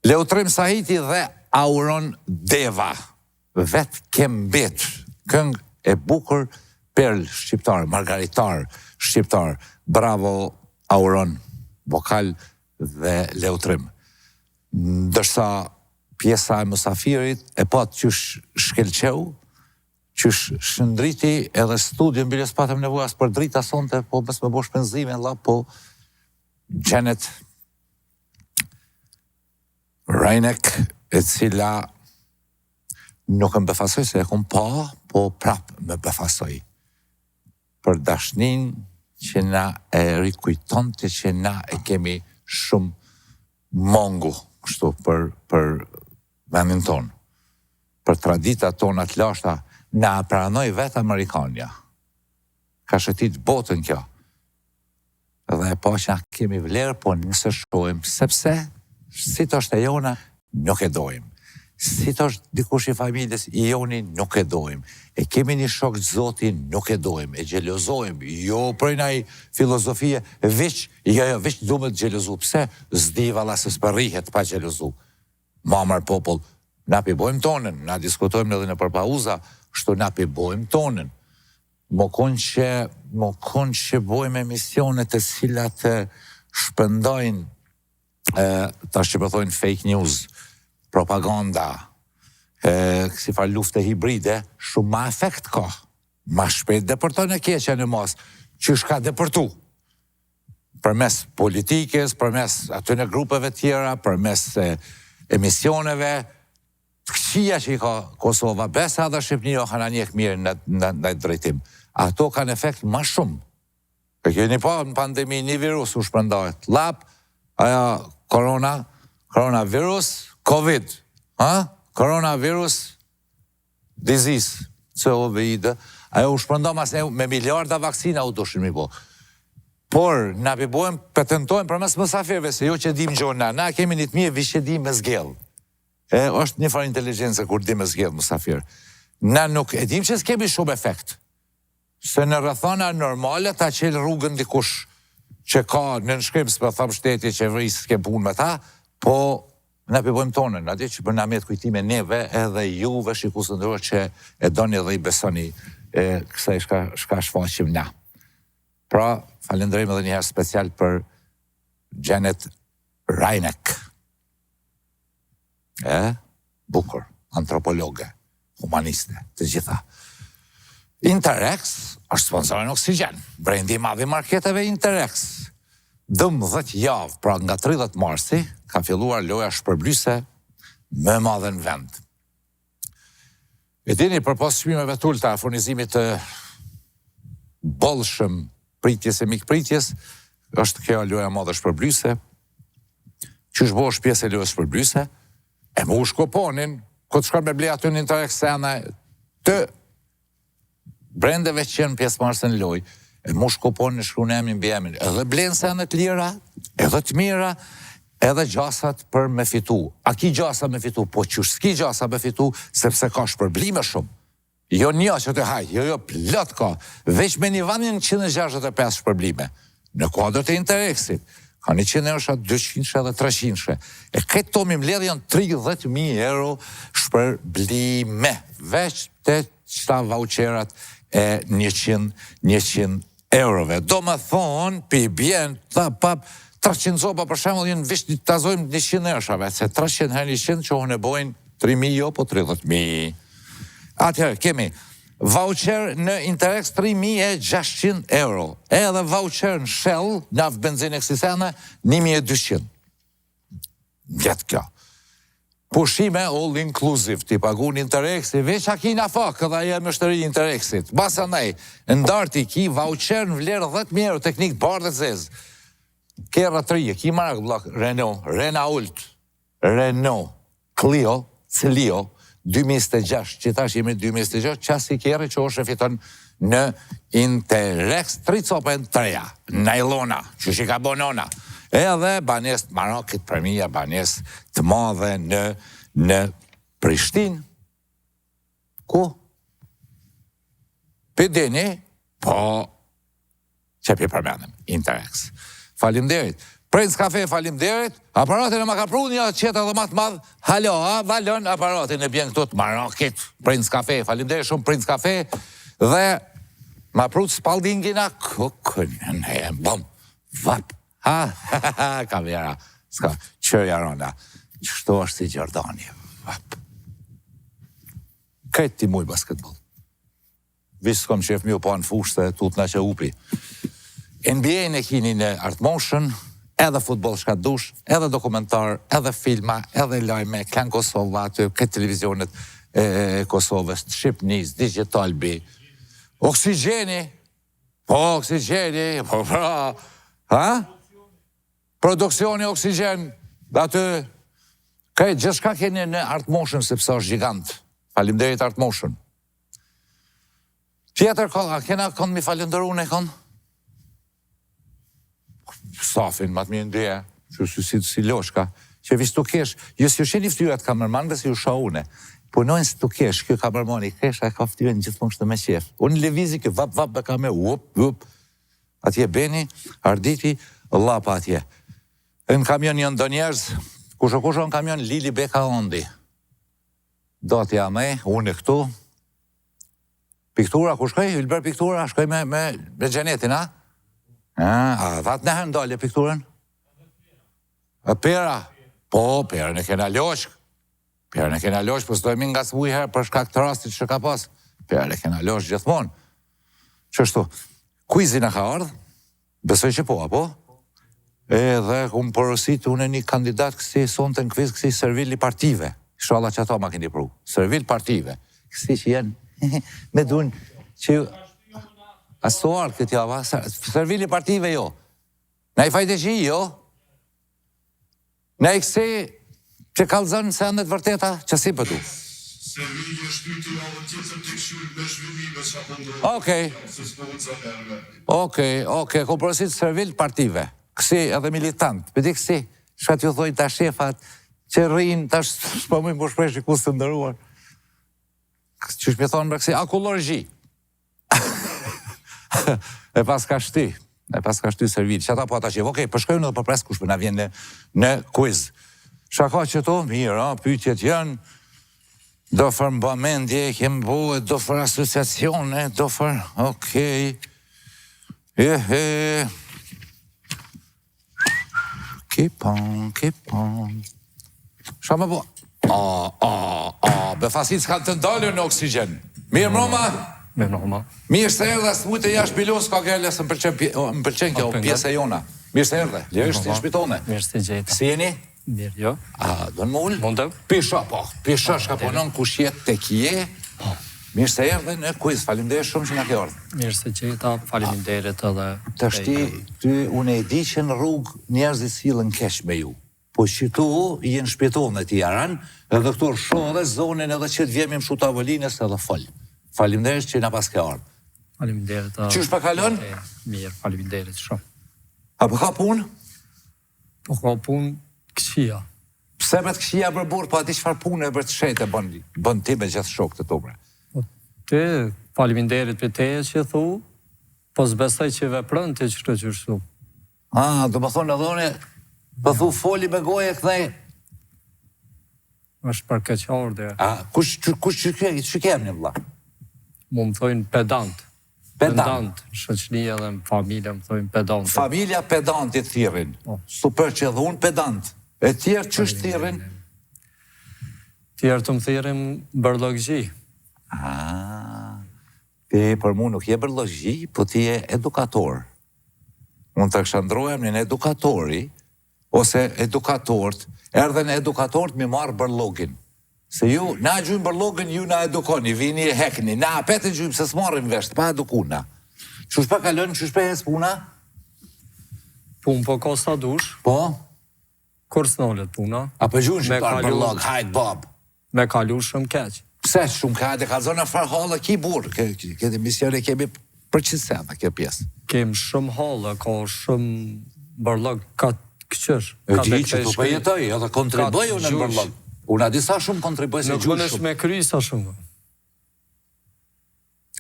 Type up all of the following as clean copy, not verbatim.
Leutrim Sahiti dhe Auron Deva, vetë kembet, këngë e bukur, Perl shqiptar, Margaritar shqiptar, bravo Auron, vokal dhe Leutrim. Ndërsa pjesa e Musafirit e pat qysh shkelqeu, qysh shëndriti edhe studion, bile s'patëm nevojas për drita sonte, po mes me bo shpenzime, po Janet Rajnek, e cila nuk më befasoj se e kom pa, po prap më befasoj. Për dashnin që na e rikujtonte që na e kemi shumë mongu, kështu, për vendin tonë. Për traditat tona të lashta, na pranoj vetë Amerikania. Ka shëtit botën kjo. Dhe e pa që na kemi vlerë, po nëse shohim, sepse, si të është e jona, nuk e dojmë. Si të është dikush i familjes i joni, nuk e dojmë. E kemi një shok të zoti, nuk e dojmë. E gjelozojmë. Jo për naj filozofie, veç du me të gjelozu. Pse? Zdi vala se s'përrihet pa gjelozu. Mamar popull, na pi bojmë tonën, na diskutojmë edhe në përpauza, shtu na pi bojmë tonën. Mo konë që bojmë emisionet e cilat shpëndojnë, ta shqipëthojnë fake news, propaganda, kësi farë lufte hibride, shumë ma efekt ka. Ma shpejt depërtojnë e keqja në mos, që shka depërtu. Përmes politikës, përmes atyne grupeve tjera, përmes emisioneve, të këqia që i ka Kosova, besa dhe Shqipëni o kanë njek mirë në drejtim. Ato kanë efekt ma shumë. E keni pa në pandemi, një virus u shpëndohet. Lap, aja coronavirus, COVID, coronavirus, disease, COVID, ajo u shpërndo mas me miliarda vaksina u dushin mi bo. Por, na pibojmë, patentojmë për mes Musafirve, se jo që dim gjona, na kemi një të mje vishë dim me zgjell. është një farë inteligencë kur dim me zgjell Musafir. Na nuk e dim që s'kemi shumë efekt. Se në rrethana normale ta qelë rrugën dikush që ka në nëshkrim së për thamë shtetje që vrisë s'ke punë me ta, po na pibojmë tonën, ati që për na mjetë kujtime neve edhe juve shikusë ndërë që e doni dhe i besoni kësaj shka shfaqim na. Pra, falendrejmë edhe njëherë special për Janet Rajnek. Bukur, antropologe, humaniste, të gjitha. Interrex është sponsorin Oksigen, brendi madhi marketeve Interrex. 12 javë, pra nga 30 marsi, ka filluar loja shpërblyse më madhe në vend. E dini, për pas çmimeve të ulta, furnizimit të bollshëm pritjes e mikpritjes, është kjo loja madhe shpërblyse, që është bosh pjesë e lojës shpërblyse, e mu shkoponin, këtë shkar me ble aty në Interrex sena të brendeve që jenë pjesë marse në loj, e mu shkoponin në shkru në emin bë emin, edhe blenë senet lira, edhe të mira, edhe gjasat për me fitu. A ki gjasa me fitu, po që s'ki gjasa me fitu, sepse ka shpërblime shumë. Jo një që të haj, jo plot ka, veç me një vanin 165 shpërblime. Në kuadrët e Interrexit, ka 100 eurosha, 200 edhe 300. E këtë to mi mbledh janë 30.000 euro shpërblime. Veç të qëta voucherat e 100 eurove. Do me thonë, pi bjen, 300 zoba për shemull jenë vish të tazojmë 100 euroshave, se 300 herë 100 që ne bojnë 3.000 jo, po 30.000. Atëherë, kemi voucher në Interrex 3.600 euro, edhe voucher në Shell, naftë benzinë eksisene, 1.200. Gjetë kjo. Pushime all inclusive, ti pagun Interrex, i veç a ki na fakë dhe aje mështëri Interrexit. Basa nej, ndarti ki voucher në vlerë 10.000 euro, teknik bardhe zezë. Kera 3, ki marak blok, Renault, Clio, Clio, 2006, që tash jemi 2006, qasi kere që është e fiton në Interrex 3 copën 3, nailona, që shika bonona, edhe banes të Marokit për mija, banes të madhe në Prishtin. Ku? Pëdini, po, që pi përmenem, Interrex. Faleminderit. Prince Cafe, faleminderit. Aparatin e ma ka pru një qeta dhe ma të madhë. Halo, valon aparatin e bjen këtu të Marokit. Prince Cafe, faleminderit shumë Prince Cafe. Dhe ma pru të Spaldingina, kukën e bom. Vap. Kamera. Ska, qërja ronda. Qështu është si Gjordani. Vap. Këtë ti muj basketbol. Visë s'kom qef mjo pa në fushë të tutna që upi. NBA në kini në Art Motion, edhe futbol shka dush, edhe dokumentar, edhe filma, edhe lajme, kanë Kosova, aty, këtë televizionet e Kosovës, Shqipnis, Digitalbi, Oksigeni, po, Oksigeni, po, pra, ha? Produksioni Oksigen, aty, këtë gjithka keni në Art Motion, sepse është gjigant. Faleminderit Art Motion. Tjetër, kena kënë mi falenderu në kënë? Stafin, matë mi ndje, që si loshka, që visë të kesh, jësë ju sheni ftyrat kamermanve si ju shaune, punojnë si të kesh, kjo kamermani, kesha ka ftyrat në gjithmonë kështë me qef. Unë levizi kjo vap be ka me, up, atje Beni, Arditi, Allah pa atje. Në kamion një ndo njerëz, kusho në kamion, Lili Beka ondi. Do t'ja me, unë e këtu, piktura, ku shkoj, Ylber piktura, shkoj me Gjenetin, a? A vatë nëherë ndalje pikturën? Pera? Po, perën e kena loshk. Perën e kena loshk, për s'dojmë nga s'vuj herë për shkak të rastit që ka pas. Perën e kena loshk gjithmonë. Qështu, kuizin e ka ardhë, besoj që po, apo? Edhe unë përësit, unë e një kandidat kësi sonë të në kviz, kësi servili partive. Shala që ato ma këni pru. Servil partive. Kësi që janë, me dun që... Astuar këtë java, servili partive jo. Na i fajte që i jo. Na i kësi që kalëzën se andet vërteta, që si pëtu. Okej, ku përësit servil partive. Kësi edhe militant. Pëti kësi, shkat ju thoi të shefat, që rrinë, të shpëmujnë për shpresh i kusë të ndëruar. Që shpje thonë për kësi, akullorgji. E pas ka shty servil. Që ata po ata që, okej, përshkojnë edhe përpres kush për na vjen në quiz. Shaka që to, mirë, pyetjet janë, do fër mbamendje, kem bëhe, do fër asociacione, do fër, okej. Keep on. Shka me po? Befasit s'ka të ndalër në Oksigen. Mirë mroma? Mirë se erdhe, së mujtë e jashtë bilos, ka gëllë, së më pëlqen kjo pjesë e jona. Mirë se erdhe, lërështë të shpitone. Mirë se gjeta. Si jeni? Mirë, jo. Do në mullë? Mundëm. Pisha shka punon kush jetë të kje. Mirë se erdhe në quiz, faleminderit shumë që nga ke ardhë. Mirë se gjeta, faleminderit edhe... Të shti, ty unë e di që në rrugë njerëzit silën kesh me ju. Po që tu jenë shpitone të jaran, edhe këtur shodhe zonin edhe që të vjemi më shuta vëllinës edhe folë. Faleminderit që na pas ke ardhë. Faleminderit. Qysh pa kalon? Mirë, faleminderit shumë. A po ka punë? Po ka punë këqia. Pse me të këqia për burë, po ati qëfar punë e për të shete bën ti me gjithë shokë të tubre? Ti, faleminderit për teje që thu, po zbestaj që veprën të që qështu. Do më thonë edhe une, po thu foli me goje këthej. është për keqardhe. Kush që kemë një vla? Mu më thojnë pedant. Pedant. Shëqnia dhe familja më thojnë pedant. Familja pedant i thirin. Super që edhe unë pedant. E tjerë që është thirin? Tjerë të më thirin bërlogji. Ti për mu nuk je bërlogji, po ti je edukator. Unë të këshandrojem një edukatori, ose edukatorët, erdhen edukatorët mi marë bërlogin. Se ju, na gjujmë bërlogin, ju na edukoni, vini e hekni, na apet e gjujmë se s'marim vesht, pa edukuna. Qush pa kalon, qush pa jes puna? Pun po ka sa dush. Po? Kur s'nollet puna. A për gjujmë shqiptar bërlog, hajt bab. Me kalu shumë keq. Pse shumë ka dhe ka zona farhalla ki burë, këtë misione kemi përqisena, kjo pjesë. Kem shumë halla, ka shumë bërlog, ka këqër. E di që të përjetoj, edhe kontriboj unë në bërlog. Unë a disa shumë kontriboj se gjush shumë. Nuk me kry sa shumë.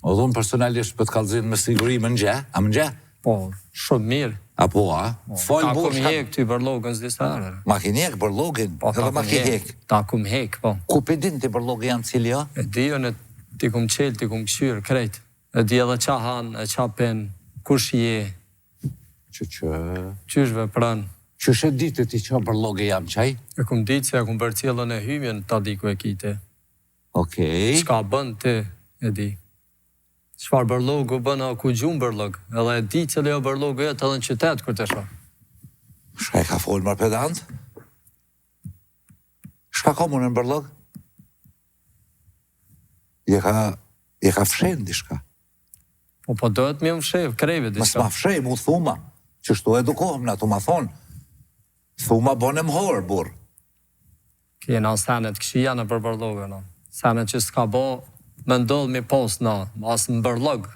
O dhunë personalisht për të kalzin me siguri më nxë, a më nxë? Po, shumë mirë. Apo, a? Falë Ta bu, kum hek ty bërlogën s'disa herë. ma ki hek bërlogin, Po, edhe ma ki hek. Ta kum hek, po. Ku pe din ti bërlogë janë cili, ja? E di unë ti kum qelë, ti kum këshyrë, krejt. E di edhe qa han, e qa pen, kush je, qysh vepran. Qysh e ditë ti qa bërlogë jam qaj? E kum ditë se e kum bërë cilën e hymjen, ta di ku e kite. Okej. Shka bën ti, e di. Çfarë bërlogu bën a ku gjumë bërlog. Edhe e di që jo bërlogu jetë edhe në qytet kur të shoh. Shka e ka folë mar pedant? Shka ka më në bërlog? Je ka fshen dishka. Po dohet mi më fshef, kreve Mas diçka. ma fshej, mu thuma. Që shtu edukohem na, tu ma thonë. Thuma bonem horë, burë. Kjena senet këshia në për bërlogë, no. Senet që s'ka bo, me ndodh mi pos, no. As në bërlog.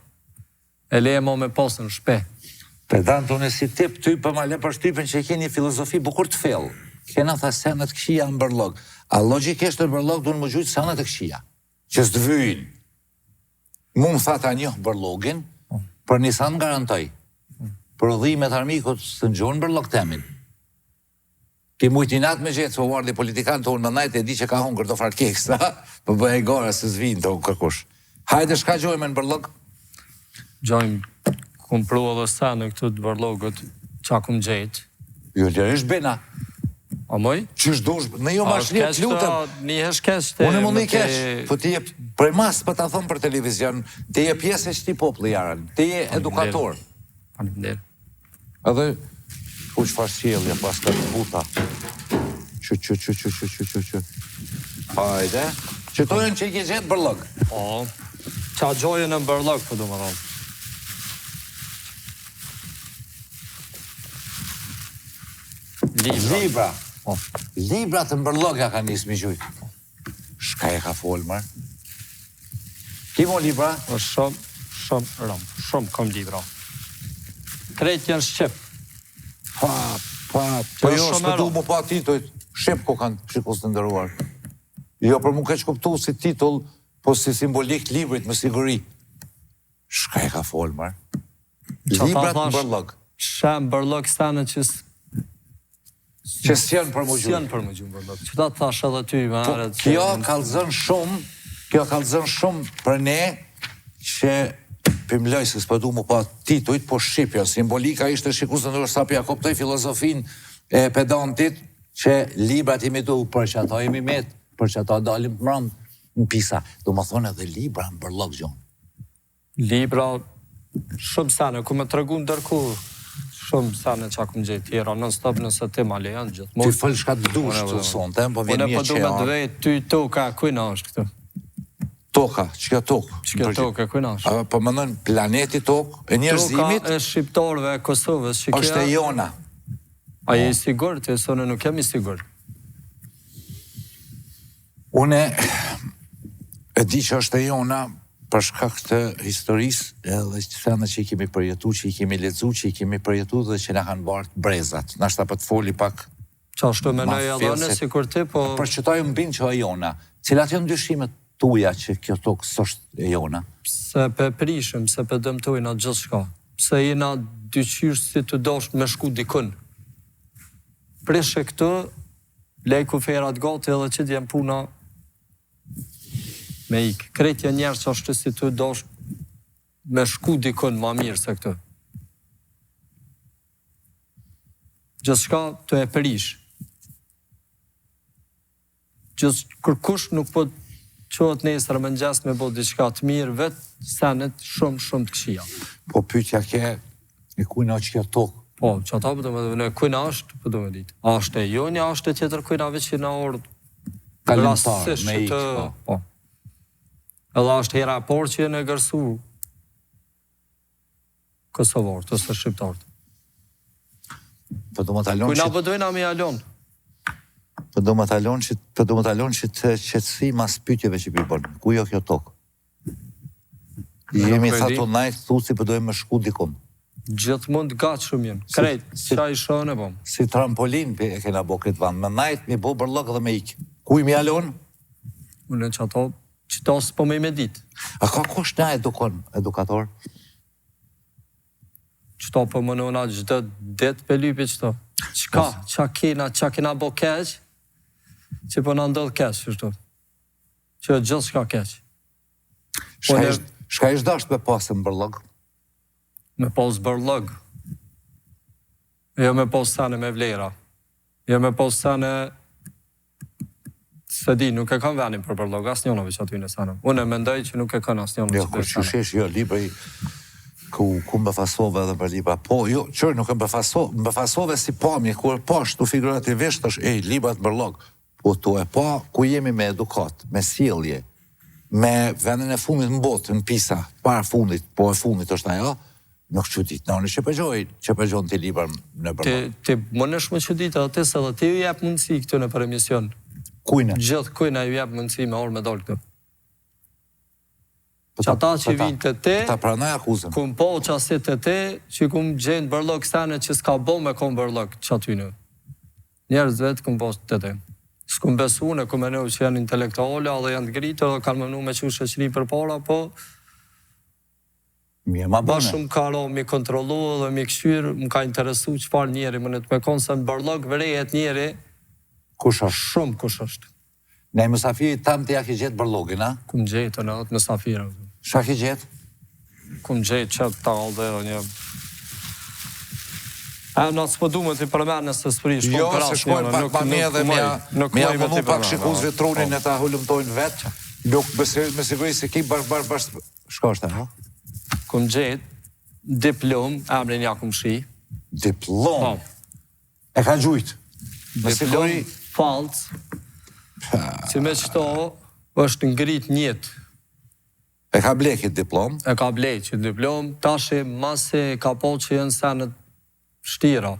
E leje mo me pos në shpe. Pedant, unë e si tip ty për ma le për shtypin që ke një filozofi bukur të fellë. Kena tha senet këshia në bërlog. A logikisht në bërlog du në më gjujtë senet e këshia. Që s'të vyjnë. Mu më tha ta njohë bërlogin, për Nisan garantoj. Për udhimet armikut së në gjonë bërlog temin. Ki mujtinat me gjithë, po vardi politikan të unë më najtë e di që ka hongër të farkeks, për bëhe e gara se zvinë të unë kërkush. Hajde, shka gjojme në bërlog? Gjojmë, kum pru edhe se në këtu të bërlogët, qa kum gjetë. Jo, lërish bina. A moj? Qysh dush, në jo ma shlet, lutëm. Një heshkesh të... Unë mund një keq, po ti je, për mas për ta thonë për televizion, ti je pjesë e qëti popli jarën, ti je edukator. Faleminderit. Edhe, ku që fash qjelja, pas ka të buta. Që. Hajde, që tojnë që i ke gjetë bërlog. Po, qa gjojën në bërlog, po du më thonë. Libra. Libra të mbërlogja ka njësë mi gjujtë. Shka e ka folë, mërë? Ki mo libra? Shumë kom libra. Krejt janë Shqip. Po jo, shpëtu mu pa titujt. Shqip ko kanë shikus të ndëruar. Jo, për mu keq kuptu si titull, po si simbolik librit më siguri. Shka e ka folë, mërë? Libra të mbërlog. Shem bërlog stane që që s'janë për më gjumë. S'janë për më gjumë bërlog. Që ta thash edhe ty me aret. Kjo kalëzën shumë për ne që pëmloj se s'pëdu mu pa titujt, po Shqipja. Simbolika ishte shikus të ndërë sa pja koptoj filozofin e pedantit që librat imi du për që ata imi met, për që ata dalim të mërënd në pisa. Do më thonë edhe libra në bërlog gjonë. Libra shumë sene, ku me të regu ndërku shumë sene që akum gjithë tjera, non stop nëse ti ma lejan gjithë. Ty fëll shka të dush të sonte, po vjen mje që janë. Unë e po du me dvejt, ty toka, kujna është këtë? Toka, qëka tokë? Qëka toka, kujna është? Po më nënë planeti tokë, e njerëzimit? Toka e shqiptarve e Kosovës, që është e jona. A je i sigur, të sonë nuk jam i sigur. Une e di që është e jona për shkak të historisë edhe thënë që i kemi përjetu, që i kemi lexu, që i kemi përjetu dhe që na kanë bartë brezat. Nashta për të foli pak... Qa shtu me nëjë adhone, si kur ti, po... Përqëtoj më binë që e jona. Cilat janë dyshimet tuja që kjo tokë s'është e jona? Se pe prishëm, se pe dëmtojnë atë gjithë shka. Se jena dyqyrë si të doshtë me shku dikën. Prishe këtë, lej ku ferat gati edhe që t'jem puna me ikë. Kretja njerë që është si të doshtë me shku dikën ma mirë se këtë. Gjithë shka të e prish. Gjithë kërkush nuk po qohet nesër më ngjas me bo diçka të mirë, vetë senet shumë të këshia. Po pyetja ke e kujna që kjo tokë? Po, që ata për do me dhe, në kujna është, për do me ditë. A është e jonja, a është e tjetër kujna veç që në orë kalimtar, me ikë, po. Edhe është hera por që në gërsu Kosovarët, ose Shqiptarët. Po do më talon kujna përdojna me jalon. Po do më talon që të qetësi mas pyetjeve që pi bërë. Ku jo kjo tokë? Jemi thatu najtë, thu si përdojmë me shku dikum. Gjithë mund gatë shumë jenë. Krejt, qa i shone bom. Si trampolin e kena bo këtë vanë. Me najtë mi bo bërlok dhe me ikë. Ku i mi alon? Unë që ato, që ta s'po me ditë. A ka kush na edukator? qëto për mënona gjithë dit për lypi qëto. Qa kena bo keq, që për në ndodhë keq, qështu. Që gjithë shka keq. Shka ishtë dasht me pasë në bërlog? Me pasë bërlog. Jo me pasë sene me vlera. Jo me pasë sene... Se di, nuk e kanë venin për bërlog, asë njonove që aty në sene. Unë e mendoj që nuk e kanë asë njonove që për sene. Jo, shesh, jo, libri ku më befasove edhe për libra. Po, jo, qërë nuk më befasove si pamje, ku e pash të figurativisht është, libra të bërlog. Po, tu e pa, ku jemi me edukat, me sjellje, me vendin e fundit në botë, në pisa, para fundit, po e fundit është ajo, nuk që ditë, në që përgjojnë të libra në bërlog. Ti më nësh më që ditë, atë se dhe ti ju jep mundësi këtu në për emision. Kujne? Gjithë kujne ju jep mundësi me orë me dollë këtu. Që ata që vinë të te, ta pranaj akuzën. Kum po që asit të te, që kum gjenë bërlog stane që s'ka bo me kom bërlog që aty në. Njerëz vetë kum po të te. S'kum besu në kum e në që janë intelektuale, dhe janë të gritë, dhe kanë mënu me që shëqëri për para, po... Ba shumë ka ro mi kontrolu dhe mi këshyrë, më ka interesu që farë njeri, më në të me konë se në bërlog vërejet njeri, kush është? Shumë kush është. Ne mësafiri tam të ja ki gjetë bërlogin, a? Kum gjetë në atë mësafirë. Qa ki gjetë? Kum gjetë qëtë talë dhe një... Në atë s'pëdu me t'i përmenë nëse s'prish. Jo, se shkojnë pak pa mje dhe mja mënu pak shikuz vitrunin e ta hullumtojnë vetë, nuk me siguri se ki bërë shko është, ha? Kum gjetë diplom, emrin ja kum shi. Diplom? E ka gjujtë? Diplom falcë, që me qëto është ngrit njët. E ka blekit diplom? E ka blekit diplom, tashe mase ka po që jenë senet shtira.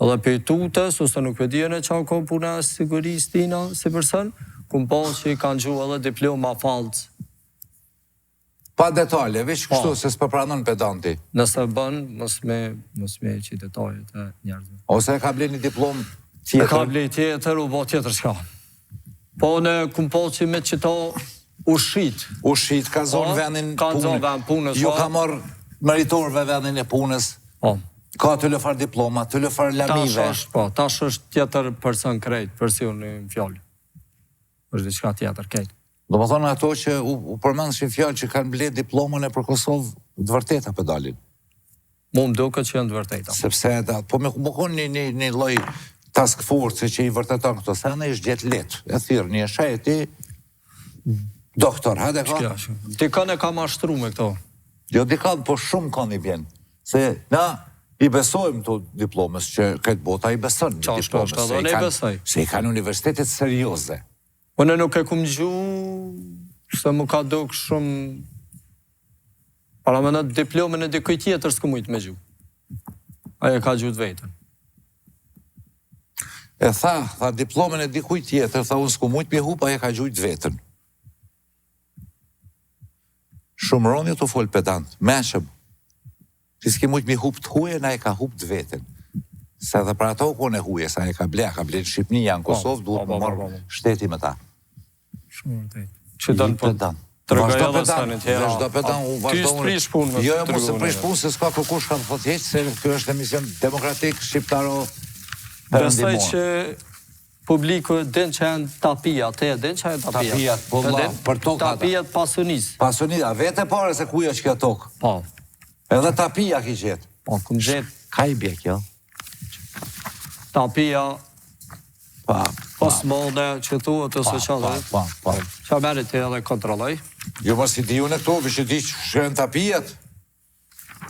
Edhe për tutës, ose nuk përdijën e qa ko puna siguris tina si përsen, kum po që i kanë gju edhe diploma falcë. Pa detale, veç kështu se s'pëpranon pedanti. Nëse bën, mos me që detajet e njerëzve. Ose e ka ble një diplom tjetër? E ka ble tjetër, u bo tjetër shka. Po në kum po që me qëto ushit. Ushit, ka zonë vendin punës. Ka zonë vendin punës. Ju ka marrë meritorve vendin e punës. Ka të lëfar diploma, të lëfar lamive. Tash është tjetër person krejt, person në fjallë. është diçka tjetër krejt. Do më thonë ato që u përmendëshin fjallë që kanë blet diplomën e për Kosovë të vërteta për dalin. Mu më duke që janë të vërteta. Sepse, po me konë një loj task force që i vërteton këto sene, ishtë gjetë letë. E thyrë, një shajti, doktor, hajde ka? Dikën e ka mashtru me këto. Jo, dikën, po shumë kanë i bjenë. Se na i besojmë të diplomës që këtë bota i besën në diplomës. Se i kanë universitetet serioze. Unë nuk e kum gju, se mu ka duk shumë... Para me në diplomën e dikuj tjetër s'ku mujtë me gju. Aja ka gjut vetën. E tha diplomën e dikuj tjetër, tha unë s'ku mujtë me hup, aja ka gjut vetën. Shumë ronjë të folë pedant, meshëm. Që s'ki mujtë me hup të huje, na e ka hup të vetën. Se dhe për ato kone huje, sa e ka ble në Shqipni, janë Kosovë, duhet më marrë shteti me ta. Shumë vërtet. Që dënë për të rëgaj edhe sanit. Vazhdo pedan, Ty s'prish punë me jo, mu se prish punë, se s'ka kërkush ka të thot heq, se kjo është emision demokratik, shqiptaro përëndimor. Besoj që publiku din që janë tapia, te din që janë tapia. Tapijat, po vla, për tokë ata. Tapijat pasunis. Pasunis, a vete pare se kuja që kjo tokë. Po. Edhe tapia ki gjetë. Po, këm gjetë. Ka i bje kjo? Tapia, posmode, që thua të së qëllë. Qa merit të edhe kontrolloj. Jo, mos i di unë këto, vishë di që shërën tapijat.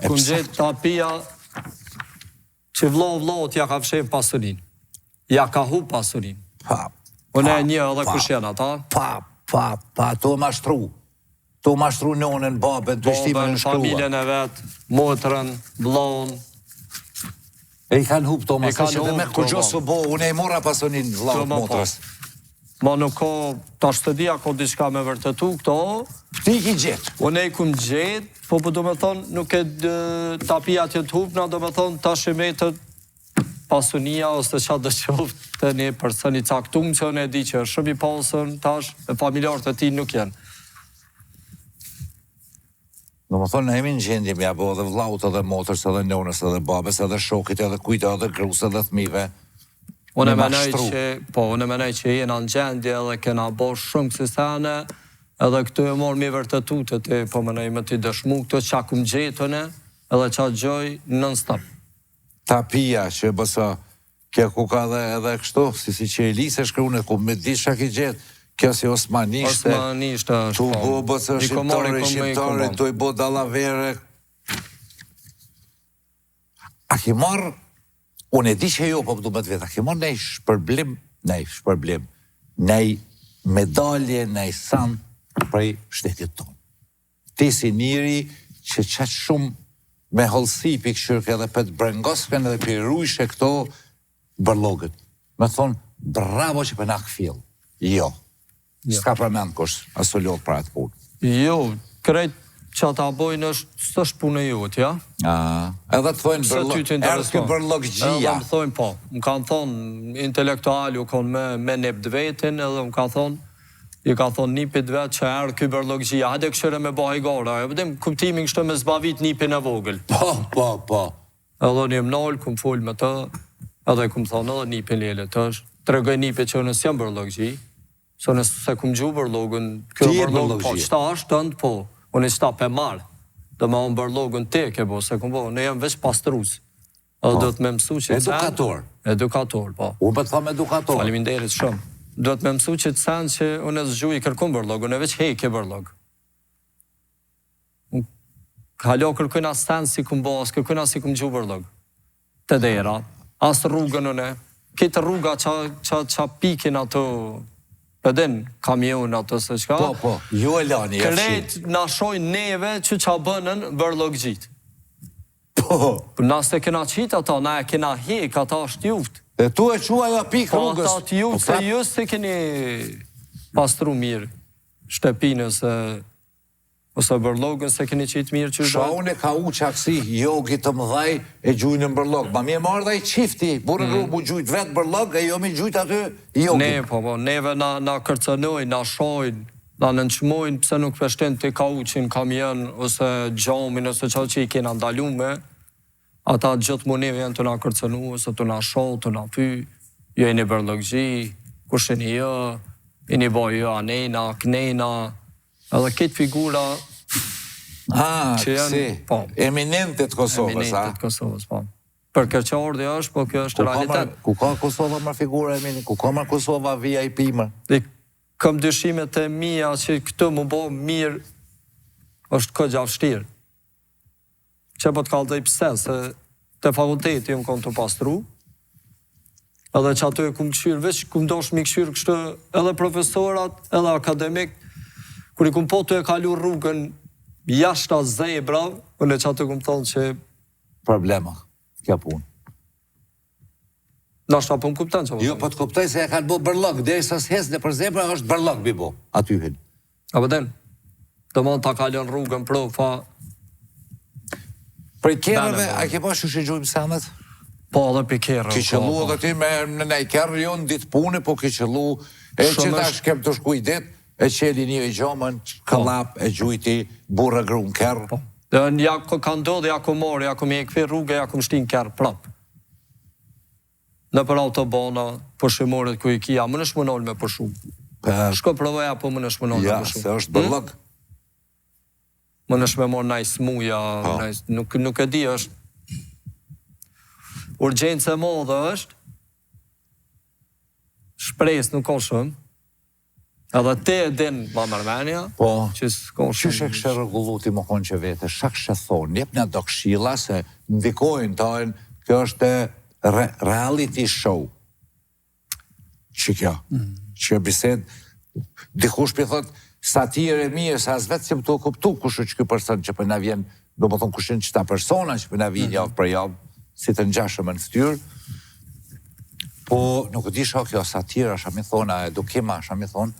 Këm gjetë tapia, që vlo t'ja ka fshem pasunin. Ja ka hu pasunin. Unë e një edhe kushen ata. To mashtru. To mashtru nonën, babën, të shtimen në shkrua. Familjen e vetë, motrën, vlonë. E i kanë hup, Tomas, që dhe me kërgjo së bo, unë e i mora pasunin vlau të motrës. Ma nuk ko, ta shtëdia ko diçka me vërtetu këto. Ti ki gjetë? Unë e kum gjetë, po do me thonë, nuk e tapijat jetë hupna, do me thonë, ta shimetët pasunia, ose qa dhe qoftë të një personi caktum, që unë e di që shumë i pasën, tash, e familjarët e ti nuk jenë. Do më thonë, ne jemi në gjendje me apo edhe vllaut, edhe motrës, edhe nonës, edhe babës, edhe shokit, edhe kujt, edhe grusë, edhe fëmijëve. Unë menoj që jena në gjendje edhe kena bo shumë kësisane, edhe këtu e morë mi vërtetutët e po menoj me t'i dëshmu këtu qa kum gjetëne, edhe qa gjoj non-stop. Ta pia që bësa, kja ku ka edhe kështu, si që e lisë e shkrune, ku me di shak i gjetë, kjo si Osmanishte, tu bo bësë shqiptari, tu i bo dalavere. A ki marë, unë e di që jo, po pëdu më të vetë, a ki marë nej medalje, nej san prej shtetit tonë. Ti si njëri që qatë shumë me holsi për këshyrke edhe për të brengosken edhe për rujshe këto bërlogët. Me thonë, bravo që për nga këfil. Jo. S'ka përmend kush, aso lodhë pra atë punë. Jo, krejt që ata bojnë është punë e jotë, ja? Edhe të thonë, erë s'ke bërlog gjia. Edhe më thonë, po. Më kanë thonë, intelektuali u konë me nip dvetin, edhe më kanë thonë, i ka thonë nipit vetë që erë këj bërlog gjia, hajde këshire me bëha i gara, e vëdim kuptimin kështë me zbavit nipin e vogël. Po. Edhe një mënallë, këmë full me të, edhe këmë thonë edhe nipin lele të është, të regoj nipit që nësë jam bërlog gji, so nëse këmë gju bërlogën, kjo bërlogën, po, qëta është të ndë, po, unë i qëta pe marë, dhe me unë bërlogën te ke bo, se këmë bo, ne jem veç pastrus, edhe do të me mësu që edukator, po. U për të thamë edukator. Faleminderit shumë. Do të me mësu që të sen që unë e zgju i kërkun bërlog, unë e veç hejke bërlog. Halo kërkujna sen si këmë bo, as kërkujna si këmë gju bërlog. Të dera, as rrugën unë, këtë rruga qa pikin ato, përdin kamion ato se qka. Po, ju e lani, e fshin. Krejt na shojnë neve që qa bënën bërlog gjitë. Po. Nas të kena qitë ata, na e kena hek, ata është juft. Dhe tu e qua ja pik rrugës. Po ata të juft, se ju se keni pastru mirë shtepine ose bërlogën se keni qitë mirë që Sha unë e ka u qakësi, jogi të mëdhaj e gjujnë në bërlog. Ma mi e marrë dhe i qifti, burë në mu gjujtë vetë bërlog, e jo mi gjujtë aty jogi. Ne, po, neve na kërcenojnë, na shojnë, na nënqmojnë, pëse nuk peshtin të ka uqin kamion, ose gjamin, ose qa që i kena ndalume, ata gjithë mu neve janë të na kërcenu, ose të na shoh, të na py, jo e një bërlogji, kush e një jo, e një boj jo anejna, knejna, edhe këtë figura që janë, po, eminentet Kosovës, eminentet Kosovës, po. Për kërqordi është, po kjo është realitet. Ku ka Kosova më figura eminent, ku ka më Kosova VIP më? Dhe këm dyshimet e mija që këtë më bo mirë është këtë gjavështirë. Që po të kaldej pëse, se të fakulteti më kom të pastru, edhe që ato e kumë këshyrë, veç kumë dosh mi këshyrë kështë edhe profesorat, edhe akademik, kër i kumë po të e kalu rrugën jashta zebra, unë e që ato kumë thonë që problema, kja punë. Nashta po më kuptan që jo, po të kuptoj se e kanë bo bërlog, dhe i sas hes në për zebra është bërlog bi bo, aty hin. A pëden, të mund të kalon rrugën pro, fa... Për i kerëve, a ke po shushë gjujmë samet? Po, edhe për i kerëve. Ki qëllu edhe ti me në i kerë jo në ditë pune, po ki qëllu, e që ta shkem të shkuj dit, e qeli një i gjomën, këllap, e gjujti, burë gru në kerë. Dhe në jako ka ndodhë, jako morë, jako me e këfi rrugë, jako më shti në kerë prapë. Në për autobana, përshimorit ku i kia, më nëshë më nëllë me përshu. Shko përveja, po më nëshë më nëllë me përshu. Ja, se është bërlog. Më nëshë me morë najë smuja, nuk e di është. Urgjencë e modhe është, shpresë nuk o shumë, edhe te e din ma mërmenja, që s'ko shumë. Qështë e kështë regulluti më konë që vete, shak shë thonë, njep një do këshila se ndikojnë tajnë, kjo është reality show. Që kjo, që bised, dikush për thot, satire e mije, sa as vetë si më të kuptu, kushu që kjo person që për në vjen, do më thonë kushin që ta persona që për në vjen javë për javë, si të njashëm në ftyrë, po nuk di shok kjo satira, shami thona, edukima, shami thonë,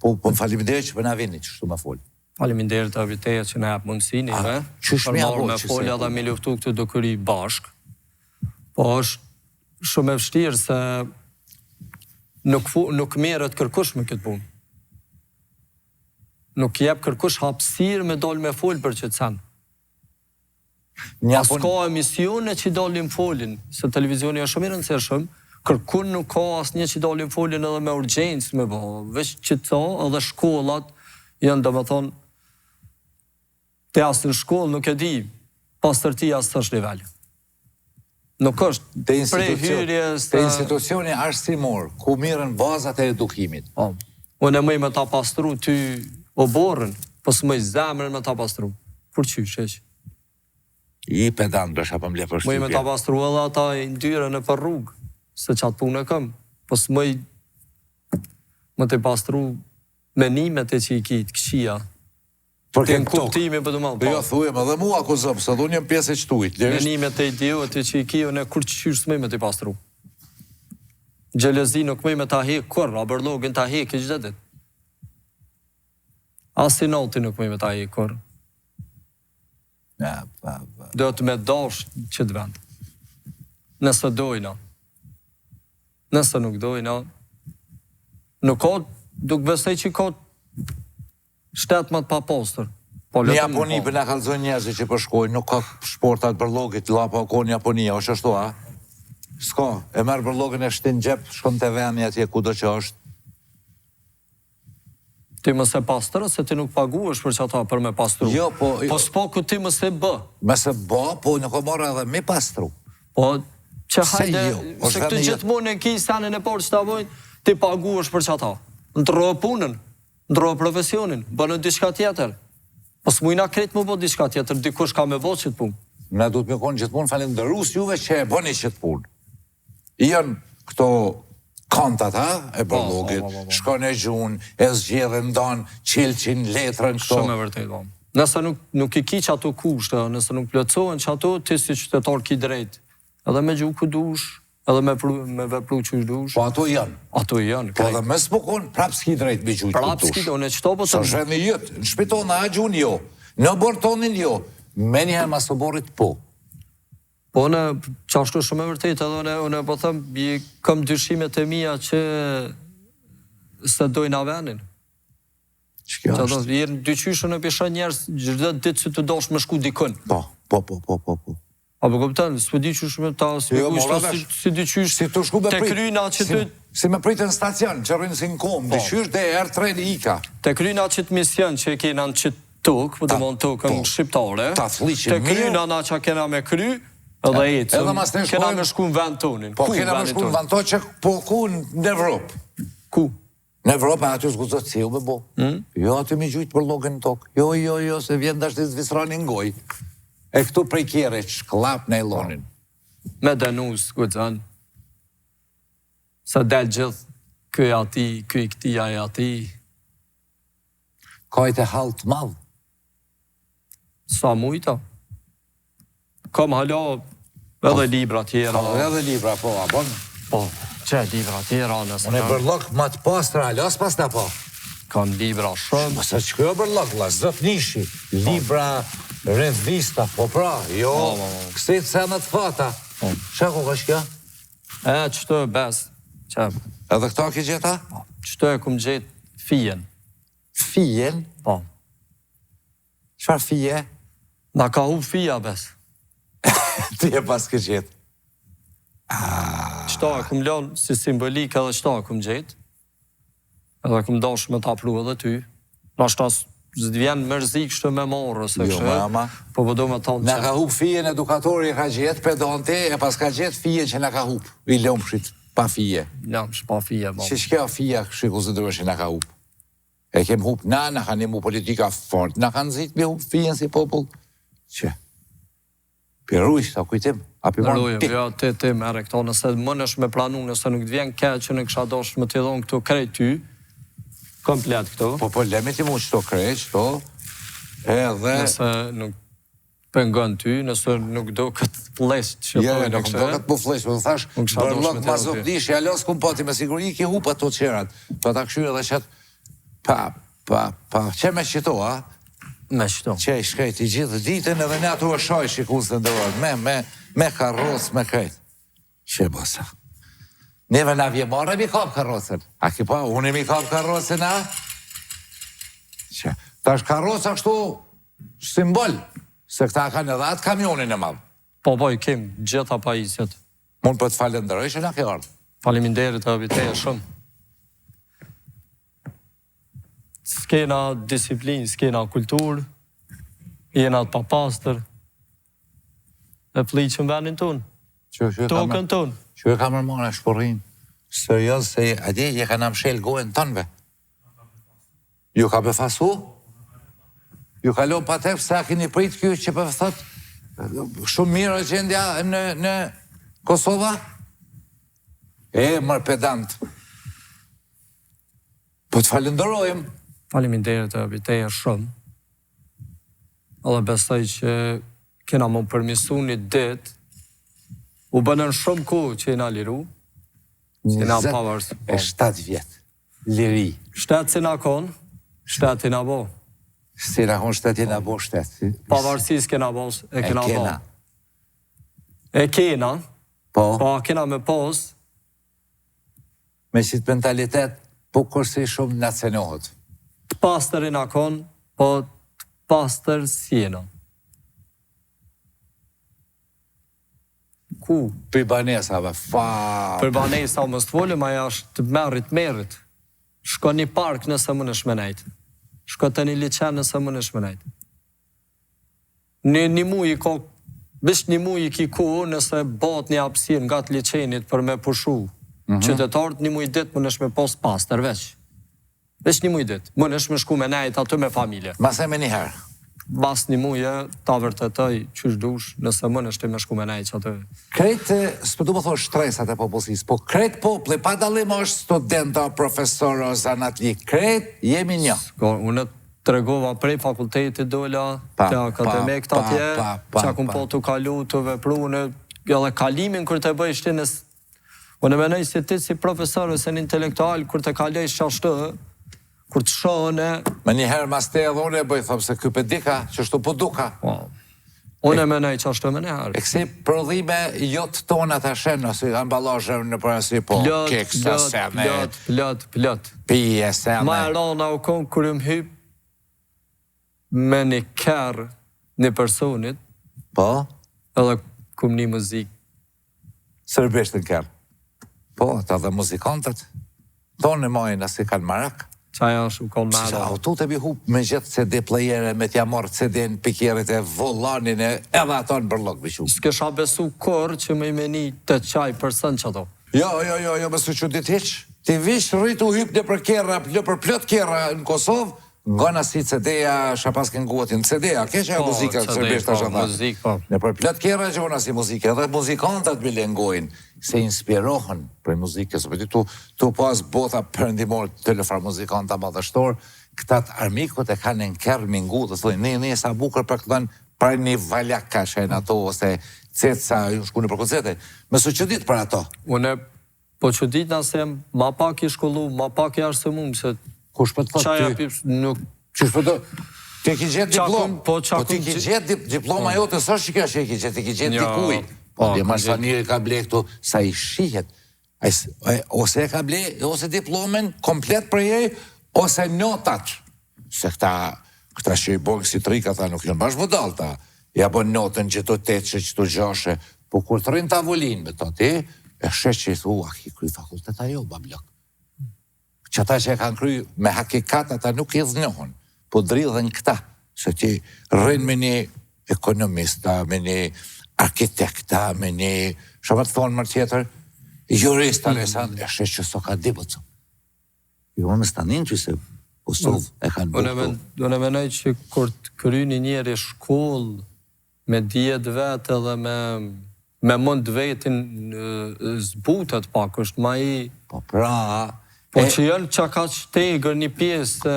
po më faleminderit që për në vjeni që shtu me folë. Faleminderit të aviteja që në japë mundësini, për marrë me folja dhe me luftu këtë dukëri bashkë, po është shumë e vështirë se nuk merët kërkush me këtë punë. Nuk jep kërkush hapësirë me dollë me folë për që të sen. As ka emisione që dalin folin, se televizioni është shumë i rëndësishëm, kërkun nuk ka asnjë që dalin folin edhe me urgjencë me bë, veç që ta edhe shkollat janë domethënë te asnjë shkollë nuk e di pastërtia as tash nivel. Nuk është te institucioni arsimor, ku mirën bazat e edukimit. Unë mëj me ta pastru ty oborën, po s'mëj zemrën me ta pastru. Kur qysh, eq? I pedant, bësha për mle për shtypje. Mëj me ta pastru edhe ata i ndyre në për rrugë, se qatë punë e këm. Po s'mëj me të pastru menimet e që i kitë, këshia. Të në kuptimi për të malë. Jo, thujem, edhe mua akuzëm, se dhun jem pjesë e qtujt. Menimet e idiot e që i kio në kur qysh s'mëj me të pastru. Gjelezi nuk mëj me ta hek kur, aberlogin ta hek i gjdetit. Asinati nuk mëj me ta hek kur. Do të me dash që të vend. Nëse dojna. Nëse nuk dojna. Nuk ka, duk besej që ka shtet më të papastër. Në Japoni për në kalzojnë njerëzi që përshkojnë, nuk ka shportat bërlogit, lapa o konë Japonia, është ashtu, a? S'ka, e merë bërlogin e shtin gjep, shkon të veni atje ku do që është. Ti mëse pastërë, se ti nuk paguesh për që ata për me pastru. Jo, po... Po s'po ku ti mëse bë. Mëse bë, po nuk o marrë edhe me pastru. Po, që hajde, se këtë gjithmonë e ki sanin e porë që ta vojnë, ti paguesh për që ata. Ndërrojë punën, ndërrojë profesionin, bënë diçka tjetër. Po s'mujna kretë më bë diçka tjetër, dikush ka me bë që të punë. Ne du të me konë gjithmonë falenderus juve që e bëni që të punë. Iën këto kantat, e bërlogit, shkon e gjunë, e zgjedhe ndonë, qilqin, letrën, këto. Shumë e vërtet, bom. Nëse nuk i ki që ato kushtë, nëse nuk plëcohen që ato, ti si qytetar ki drejt. Edhe me gjuhë ku dush, edhe me vepru që dush. Po ato janë. Ato janë. Po edhe me s'pukon, prap s'ki drejt me gjuhë ku dush. Prap s'ki do, në qëto po të... Së shënë jëtë, në shpitona a gjuhën jo, në bortonin jo, me njëherë masoborit po. Po në qashtu shumë e vërtet, edhe unë po thëmë, kam dyshimet e mija që se dojnë avenin. Që kjo është? Jerë dyqyshën e pisha njerës gjithë ditë që të dosh me shku dikën. Po. A po këpëtan, s'pe di që shumë ta spjegush si dyqysh të kryna që të... Si me pritë në stacion, që rrinë si në komë, dyqysh dhe erë treni ika. Të kryna që të mision që kena në qitë tokë, po të mund tokën shqiptare, të kryna na që kena me kry, edhe ecën, kena me shku në vend tonin. Po kena me shku në vend tonin që po ku në Evropë. Ku? Në Evropë aty s'guzot si u me bo. Jo, aty mi gjujtë për logën në tokë. Jo, se vjen dashtë i Zvicrani në goj. E këtu prej kjere që klap në ilonin. Me denus, gudzën. Se del gjithë, këj ati, këj këtia e ati. Kajt e halë të madhë. Sa mujta. Kam hala edhe libra tjera. Edhe libra, po, a bon? Po, që libra tjera nësë. Unë e bërlok ma të pastra, alas pas të po. Kam libra shumë. Mëse që kjo bërlok, la zët nishi. Libra, revista, po pra, jo, kësit senet fata. Shako ka shkja? Qëto e bes. Edhe këta ki gjeta? Qëto e kum gjetë fijen. Fijen? Po. Qfar fije? Na ka hub fija, bes. Ti e pas ke gjetë. Qëto e kum lonë si simbolik edhe qëto e kum gjetë. Edhe kum dash me ta pru edhe ty. Nashtas zë vjen mërzi kështë me morë, ose kështë. Jo, mama. Po do me tonë që... Në ka hub fijen edukatori e ka gjetë, pedante, e pas ka gjetë fijen që në ka hub. I lëmshit, pa fije. Lëmsh, pa fije, bo. Që shkja fija kështë ku zë dërësh në ka hub. E kem hub në ka një mu politika fort, në kanë zitë me hub fijen si popull. Që? Pirujsh, ta kujtim. Rujëm, jo, ti mere këto, nëse më nësh me planu, nëse nuk të vjen keq që në kësha dosh me të dhonë këto krejt ty, komplet këto. Po, lemi ti mu qëto krejt, qëto, edhe... Nëse nuk pengon ty, nëse nuk do këtë flesht që jo, nuk do këtë po flesht, po të thash, bërlok ma zotnish, ja los kum pati me siguri, i ki hupa të qerat, pa ta këshyre dhe qëtë, pa, që me qëto, a? Me qëto. Që i shkrejt i gjithë ditën edhe ne ato e shaj shikus të ndërojt, me karros, me krejt. Që bosa. Neve na vjemare mi kap karrosën. A ki pa, unë mi kap karrosën, a? Që, ta është karrosa kështu simbol. Se këta kanë edhe atë kamionin e madhë. Po, kem gjitha pajisjet. Mund për të falenderoj që na ke ardhur. Faleminderit të abiteja shumë. S'kena disiplin, s'kena kultur, jena të papastër, e fliqën venin tonë, tokën tonë. Që e ka mërmona shporrin, serios se atje je ka në mshel gojën tënve. Ju ka befasu? Ju ka lo pa tepë se a keni prit kjo që për thot shumë mirë gjendja në Kosova? Mërë pedant. Po të falenderojmë. Faleminderit të abiteja shumë. Edhe besoj që kena më përmisu një dit, u bënën shumë kohë që jena liru, që jena pavarës. 27 vjetë, liri. Shtetë si na konë, shtetë i na bo. Si na konë shtetë i na bo shtetë. Pavarësis kena bo, e kena bo. Kena. E kena, po kena me posë. Me qitë mentalitet, po kërse shumë nacionohet. Të pastër i na konë, po të pastër si jena. Ku? Për banesave, Për banesa më stvolë, ma jashtë merit. Shko një park nëse më në shmenajt. Shko të një liqen nëse më në shmenajt. Një muj i ko, bish një muj i ki ku, nëse bot një apsir nga të liqenit për me pushu. Qytetarët një muj dit më nëshme pos pastër veç. Veç një muj dit. Më nëshme shku me nejt aty me familje. Mase me njëherë. Bas një muje, ta vërtetoj qysh dush, nëse më nështe me shku me nejt që aty. Kretë, s'pë du më thosh shtresat e popullsis, po kretë pople, pa dalim është studenta, profesor, o zanatli, kretë, jemi një. Unë të regova prej fakultetit dola, të akademek të atje, që akum po të kalu të vepru, edhe kalimin kër të bëj shtinës. Unë e menoj si ti si profesor ose në intelektual, kur të kaloj shashtë, kur të shohën e... Me njëherë mas te edhe unë e bëj, thëmë se këpë dika, që shtu po duka. Unë e menoj që ashtë me njëherë. E kësi prodhime jotë tonë të shenë, ose ambalajë në përësi, po keksa sene. Plot. Pije sene. Ma e rana u konë, kër im hyp me një kërë një personit, po? Edhe kum një muzikë. Sërbisht në kërë. Po, të dhe muzikantët, tonë në mojnë nësi kanë marak. Qaj është u konë mara. Auto të bihup me gjithë CD playere, me t'ja morë CD-n, pikjerit e volanin e edhe ato në bërlok bishu. S'kesha besu kur që me i meni të qaj përsen që ato. Jo, besu që dit hiq. Ti vish rritu hyp në për kjera, për plot kjera në Kosovë, nga nësi CD-a, shapas kënë guatin CD-a, keqe e muzika të sërbisht të shëta. Në për plot kjera që unë nësi muzike, edhe muzikantat bile ngojnë, se inspirohen për muzikës, për tu pas bota përndimor të lëfar muzikanta madhështor, këtat armikot e kanë në kërë mingu, të thujnë, ne sa bukër për këtën, për një valjak ka shenë ato, ose ceca, ju shku në për koncete. Me su që ditë për ato? Une, po që ditë nëse ma pak i shkollu, ma pak i arse mumë, se kush për të thotë ty? Qysh për të... Ti ki gjetë diplom? Po ti ki gjetë diploma jo të sështë që kjo që ki gjetë, ti ki gjetë dikuj. Po, dhe marë njëri ka ble këtu, sa i shihet. Ose e ka ble, ose diplomen komplet për jej, ose notat. Se këta që i bojnë si trika, ta nuk jënë bashkë vëdal, ta. Ja bojnë notën që të teqë, që të gjashe. Po kur të rinë tavolinë me të ti, e shesh që i thu, a ki kry fakulteta jo, bablok. Që ata që e kanë kry me hakikat, ata nuk i dhënjohën, po dridhen këta, se ti rrinë me një ekonomista, me një arkitekta, me një, shumë të thonë mërë tjetër, jurist, Alessandr, e shesh që so ka dibëcëm. Jo në stanin që se Kosovë e kanë buktu. Unë e menoj që kur të kry një njeri shkollë, me djetë vetë edhe me mund vetin zbutet pak, është ma i... Po pra... Po që jënë që ka qëtegër një pjesë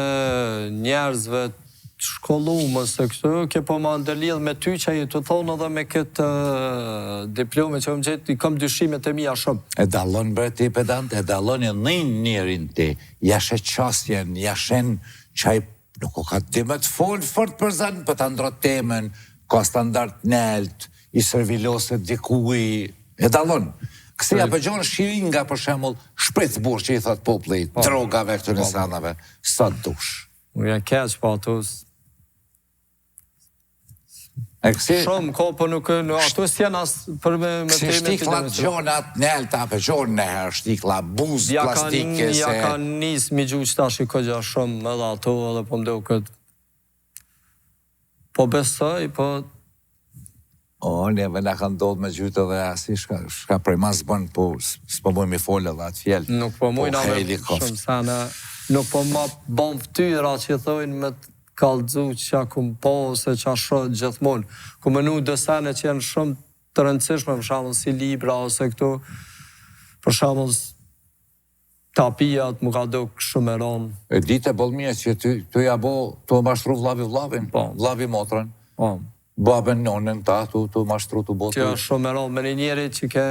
njerëzve të shkollumë, se këtë ke po ma ndërlidhë me ty që i të thonë edhe me këtë diplome që më gjithë, i kam dyshimet e mija shumë. E dalon bërë ti pedant, e dalon e nëjnë njerin ti, jashe qasjen, jashen qaj nuk o ka timet folë fort për zanë, për të ndrot temen, ka standart nelt, i serviloset dikuj, e dalon. Këse ja përgjohën shiringa, për shemull, shprit burë që i thot popli, drogave këtë në sanave, sa dush. Uja keq, po atos, Shumë, ko, po nuk, ato s'janë as për me Si teme shtiklat gjonat nelta për gjonë nëherë, shtikla buz plastike se... Ja ka njës mi gjuq tash I këgja shumë edhe ato edhe po mdo këtë. Po besoj, po... neve nga ka ndodhë me gjytë edhe asi shka prej mas bënë, po s'po mujmë I folë edhe atë fjellë. Nuk po mujnë ame shumë sana, nuk po ma bon ftyra që thojnë me kallëzu që kum po ose që ashtë gjithmonë. Ku menu dësane që janë shumë të rëndësishme, për shembull si libra ose këto, për shembull tapijat më ka duk shumë e ronë. E dite bolmije që ty ja bo, tu mashtru vlavin, vlavi motrën, babën nonën ta, tu mashtru tu botu. Që shumë e ronë, me një njeri që ke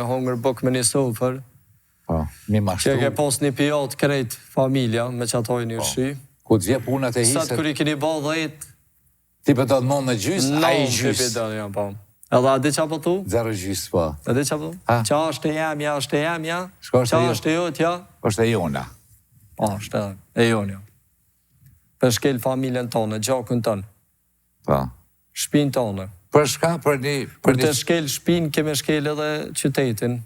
hongër buk me një sofër, mi mashtru. që ke pos një pijot krejt familja, me që atoj një ushi. Ku të zje punat e hiset... Sa të kër I keni ba 10... Ti për të dëmonë në gjys, a I gjys. Edhe a di qa po tu? Zero gjys, po. A di qa po? Qa është e jamja, është e jamja. Qa është e jotja? është e jona. Po, është e jonja. Për shkel familjen tonë, gjakën tonë. Po. Shpinë tonë. Për shka, për një... Për të shkel shpinë, keme shkel edhe qytetin,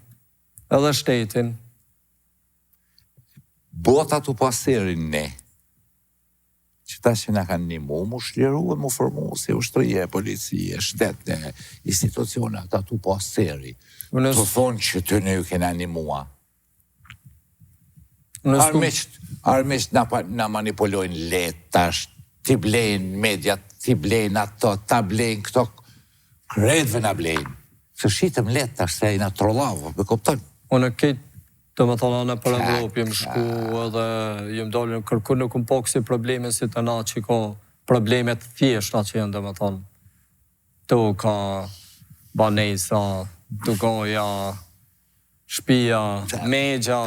edhe shtetin. Bota të pasirin ne, që ta që nga kanë një mu shliru e mu formu, si ushtërije, policie, shtetë, institucione, ata të pasiri, të thonë që të në ju kena një mua. Armisht na manipulojnë letash, t'i blejnë mediat, t'i blejnë ato, t'a blejnë këto, kredve na blejnë. Se shqitëm letash se I na trollavë, be koptën. Unë këtë, të më thonë anë për Evropë, jem shku edhe jem dalë në kërku nuk më po kësi probleme si të na që ka problemet thjeshta që jenë, dhe më thonë. Tu ka banesa, dugoja, shpia, megja,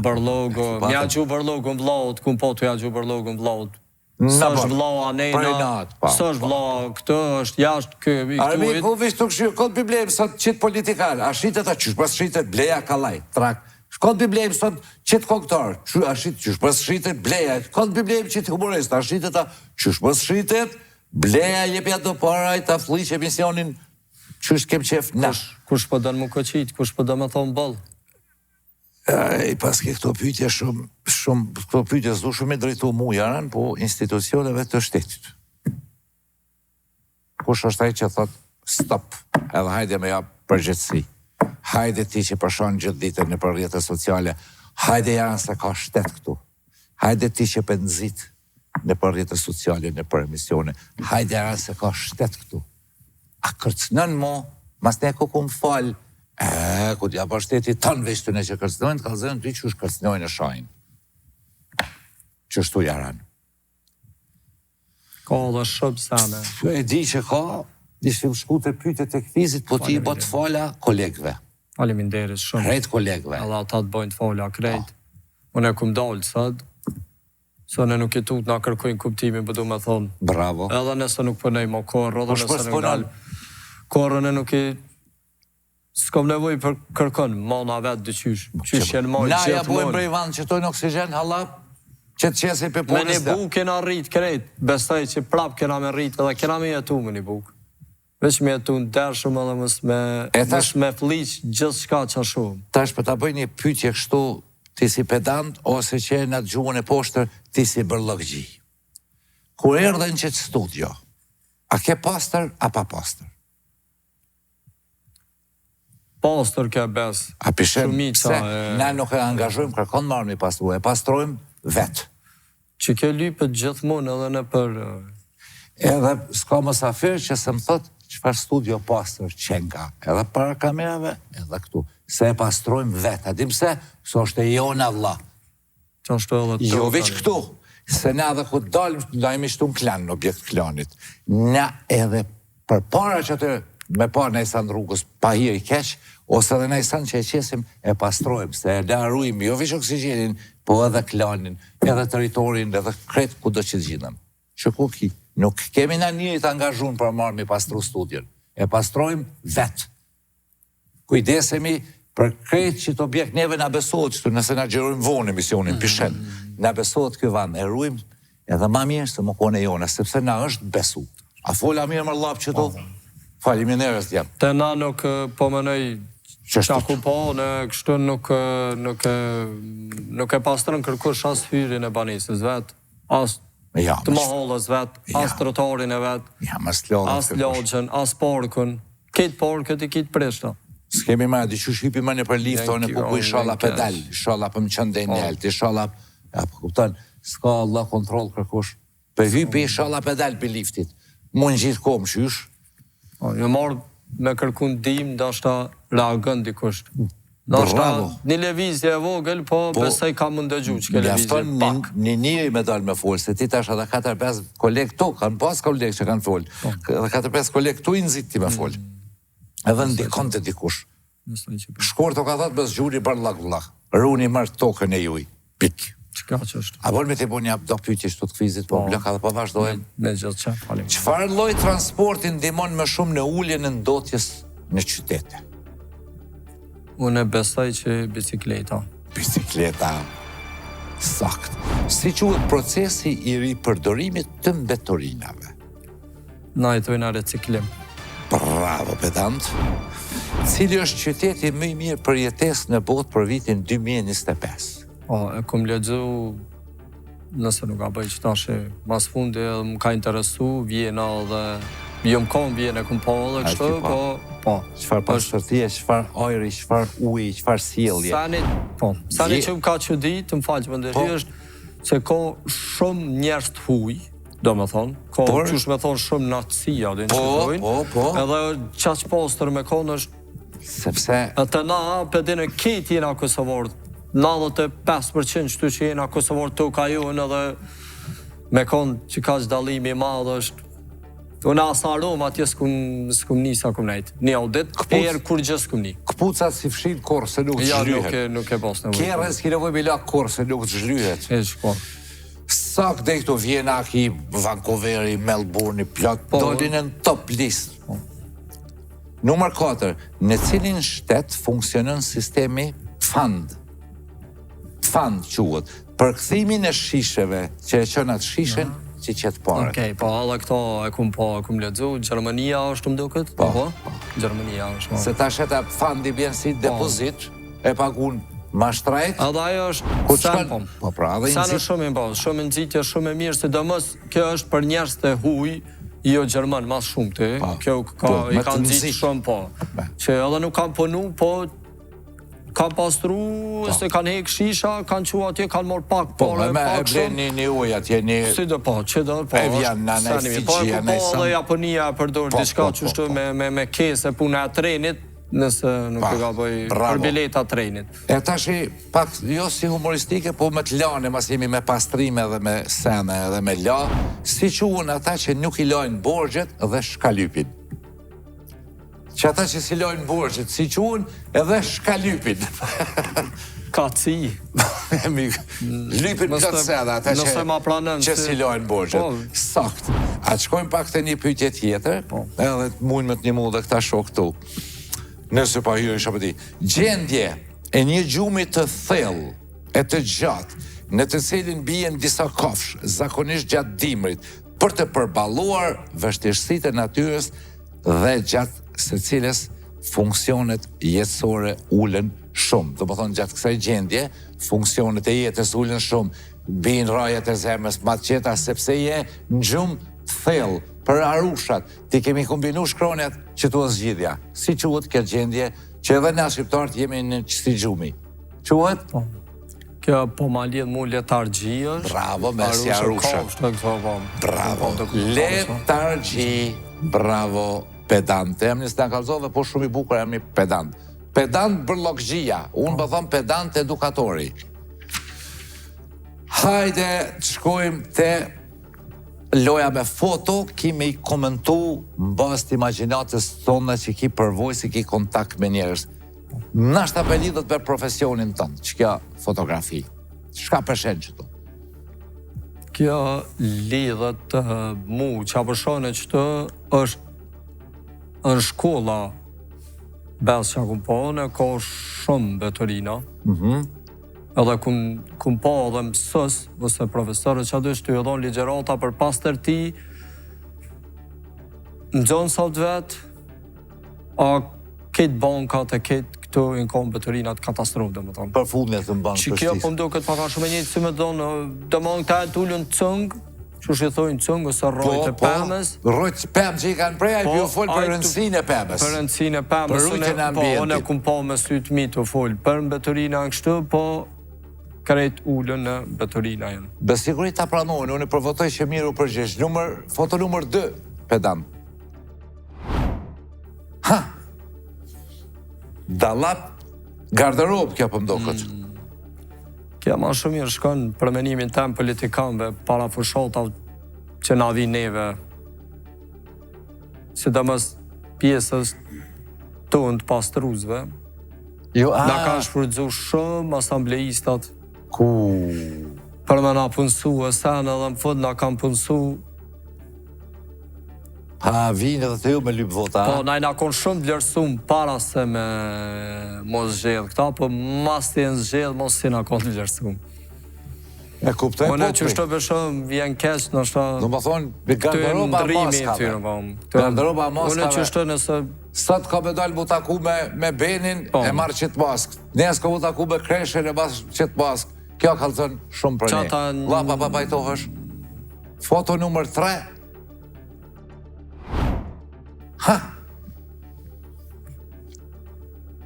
bërlogu, mja gju bërlogu në vlaut, ku më po të ja gju bërlogu në vlaut. Së është vlau anena, së është vlau këtë është jashtë këvi këtuit. Armi, ku vishë të këshirë, këtë biblejmë sot qitë politikarë, a shqitet a qysh, pas shqitet bleja kalaj, trak. Këtë biblejmë sot qitë koktarë, a shqitet qysh, pas shqitet bleja, këtë biblejmë qitë humorist, a shqitet a qysh, pas shqitet bleja jepja do paraj, ta fliqe misionin, qysh kem qef na. Kush po dënë mu këqit, kush po dënë me thonë bëllë? Paske këto pyetje këto pyetje s'du shumë I drejtu mu jaran, po institucioneve të shtetit. Kush është ai që thot stop, edhe hajde me ja përgjithësi. Hajde ti që përshon gjithë ditën në për rrjetet sociale, hajde jaran se ka shtet këtu. Hajde ti që pëndzit në për rrjetet sociale, në për emisione, hajde jaran se ka shtet këtu. A kërcnën mo, mas ne ku më falë, ku t'ja për shteti tanë veshtune që kërcnojnë, ka zënë ty që është kërcnojnë e shajnë. Që shtu jaran. Ka dhe shumë sane. E di që ka, ishte shku të pyte të këthizit, po ti I bët fala kolegve. Faleminderit shumë. Krejt kolegve. Edhe ata të bojnë të fala krejt. Unë e kum dalë sot, së në nuk I tut nga kërkojnë kuptimin, për du me thonë. Bravo. Edhe nëse nuk përnej më korë, edhe nëse nuk dalë. Korën e nuk I... S'kom nevoj për kërkon, mana vetë dëqysh. Qysh jenë majtë gjithmonë. Na ja bojmë prej vanë që tojnë oksigen, halap, që të qesi për punës dhe. Me një buk kena rritë krejt, bestaj që prap kena me rritë, edhe kena me jetu me një buk. Veç me jetu në dershëm edhe mës me fliqë gjithë shka që shumë. Tash për ta bëj një pytje kështu, ti si pedant, ose që në të gjuhën e poshtër, ti si bërlëgji. Kur erdhen që të studio, a ke pastër, a pa pastër? Pastër ke bes. A pishem, pse ne nuk e angazhojmë kërkon marrë një pastru, e pastrojmë vetë. Që ke lypët gjithmonë edhe në për... Edhe s'ka mësafir që se më thot qëfar studio pastër qenka, edhe para kamerave, edhe këtu. Se e pastrojmë vetë, adim se, së është e jona vla. Që është edhe të... Jo veç këtu, se ne edhe ku dalim, dajmë ishtu në klan, në objekt klanit. Ne edhe për para që të me parë në isan rrugës pa hir I keq, ose edhe në isan që e qesim e pastrojmë, se e darujmë, jo veç oksigenin, po edhe klanin, edhe teritorin, edhe kretë ku do që të gjithëm. Që ku ki, nuk kemi në njëri të angazhun për marrë me pastru studion, e pastrojmë vetë. Kujdesemi për kretë që të objekt neve në besohet, që nëse në gjerojmë vonë emisionin, pishen, në besohet kjo vanë, e rujmë edhe ma mirë se më kone jona, sepse na është besu. A fola mirë më lapë që tu? Faleminderit jam. Te na nuk po mënej qaku po, në kështu nuk e pastrën kërkush as hyrin e banisës vet, as të mahallës vet, as trotorin e vet, as lodgjën, as parkun, ketë parkët i ketë preshta. S'kemi ma, di që shqipi ma në për liftone, ku ku i shala pedal, i shala për më qënde njelt, i shala, ja, për kuptan, s'ka Allah kontrol kërkush. Për hypi i shala pedal për liftit, mu në gjithë komë, shysh. Jo marë me kërkun dim, da shta reagën dikush. Da shta një levizje e vogël, po besaj ka më ndëgju që ke levizje pak. Një njëri me dalë me folë, se ti tash edhe 4-5 kolegë tu, kanë pas kolegë që kanë folë, edhe 4-5 kolegë tu i nëzit ti me folë. Edhe ndikon të dikush. Shkorto ka thot bës gjuri bërë lak, runi mërë tokën e juj, pik. Qëka që është? A bërë me të bo një do pyqe shtu të kvizit, po blëka dhe po vazhdojnë. Me gjithë që, falim. Qëfar lloj transportin ndihmon më shumë në ulljen e ndotjes në qytete? Unë besoj që bicikleta. Bicikleta, sakt. Si quhet procesi i ripërdorimit të mbetorinave? Na i thojna reciklim. Bravo, pedant. Cili është qyteti më i mirë për jetesë në botë për vitin 2025? E kom lexu, nëse nuk ka bëj që tashe, mas fundi edhe më ka interesu, Vjena dhe jo më kom Vjena, kom po edhe kështë, po. Qëfar pashtërtie, qëfar ajri, qëfar uji, qëfar sjellje? Sani që më ka që di, të më falë që më ndërhi është, se ka shumë njerës të huj, do me thonë, ka qësh me thonë shumë natësia, dhe në qëtojnë, edhe qaq postër me konë është, sepse e të na, përdine ketë jena Kosovarë, 95% qëtu që jena Kosovarë të ka jone edhe me konë që ka që dalimi madhë është unë asa aromë atje s'kum një sa kum nejtë. Një audit, erë kur gjë s'kum një. Këpucat si fshin korë se nuk të zhryhet. Ja, nuk e pas në vërë. Kjerën s'ki nevoj me lak korë se nuk të zhryhet. E shkon. Sak dhe këto Vjena, ki Vancouveri, Melbourne, plak, dolin në top list. Numër 4. Në cilin shtet funksionon sistemi fund quhet, për kthimin e shisheve që e qënë atë shishen që qëtë pare. Okej, po edhe këto e kum lexu, Gjermania është më duket? Po. Gjermania është. Se ta sheta fundi bjen si depozit, e pagun mashtrajt. Edhe ajo është sen, po pra, edhe sen është shumë i bas, shumë nëzitje, shumë e mirë, sidomos kjo është për njerëz të huj, jo Gjerman, mas shumë të, kjo i kanë nëzitë shumë, po. Që edhe nuk kanë punu, po kanë pastru, se kanë hek shisha, kanë që atje, kanë morë pak pare, pak shumë. Me një uj atje, një... Si dhe po, që dhe, po, e vjen në Fiji, po dhe Japonia përdojrë diçka që shtu me kese pune a trenit, nëse nuk e ka bëj për bileta trenit. E ta shi pak, jo si humoristike, po me të lane, mas jemi me pastrime dhe me sene dhe me la, si quhen ata që nuk i lajnë borgjet dhe shkalypin. Që ata që si lojnë borgjit, si quhen edhe shkalypin. Kaci. Lypin këtë seda, ata që si lojnë borgjit. Sakt. A të shkojmë pak të një pyetje tjetër, edhe të mujnë me të një mu dhe këta shok tu. Nëse pa hyrë isha për ti. Gjendje e një gjumi të thellë, e të gjatë, në të cilin bien disa kafsh, zakonisht gjatë dimrit, për të përballuar vështirësitë e natyrës dhe gjatë se cilës funksionet jetësore ulen shumë. Do më thonë, gjatë kësaj gjendje, funksionet e jetës ulen shumë, bin rajet e zemës, matë qeta, sepse je në gjumë të thellë, për arushat, ti kemi kombinu shkronjat që tu zgjidhja. Si quhet kjo gjendje, që edhe na shqiptarët jemi në qësi gjumi. Quhet? Kjo po ma lidh mu letargji është. Bravo, mersi arushat. Bravo, letargji, bravo, pedant. E emnis të kalzove, po shumë i bukur e emni pedant. Pedant bërlokgjia, unë për thëmë pedant edukatori. Hajde, të shkojmë të loja me foto, kime i komentu në bazë të imaginatës tonë që ki përvoj, si ki kontakt me njerës. Nashta për lidhët për profesionin tënë, që kja fotografi. Shka përshen që tu? Kjo lidhët mu, që apërshone që të është në shkolla besë që akum po, në ka shumë betorina. Edhe kum po edhe mësës, ose profesorët që aty shtu i dhonë ligjerata për pas tërti, në gjonë sot vetë, a këtë bankat e këtë këtu në kom betërinat katastrofë, dhe më thonë. Për fundin të mbanë që kjo po mdo këtë paka shumë e njëtë, si me donë, dhe më këta e tullën cëngë, që shi thojnë cëngë, ose rojtë e pëmës. Rojtë pëmë që i kanë preja, i pjo folë për rëndësinë e pëmës. Për rëndësinë e pëmës, për rujtjen e ambientit. Unë e kumë po me sytë mi të folë, për në betërina në kështu, po krejt ullën në betërina jenë. Besigurit ta pranojnë, unë e përvotoj që mirë u përgjesh. Foto numër 2, pedam. Ha! Dalap garderob kjo për mdokët. Kja ma shumë mirë shkon për menimin tem politikanve para fushotav që na vi neve. Sidomos pjesës tonë të pastruzve. Na kanë shfrytzu shumë asambleistat. Për me na punësu e sen edhe më fund na kanë punësu. Pa vinë edhe të ju me lypë vota. Po, na konë shumë vlerësum para se me mos zxedh këta, po mas të jenë zxedh, mos si na konë vlerësum. E kuptoj Unë që shto për shumë vjen keq në shto... Në më thonë, për garderoba maskave. Garderoba maskave. Unë që shto nëse... Sot ka me dalë mu taku me benin e marë qitë mask. Nes ka mu taku me kreshen e mas qitë mask. Kjo ka lëzën shumë për ne. La pa pajtohësh. Foto numër 3. Ha!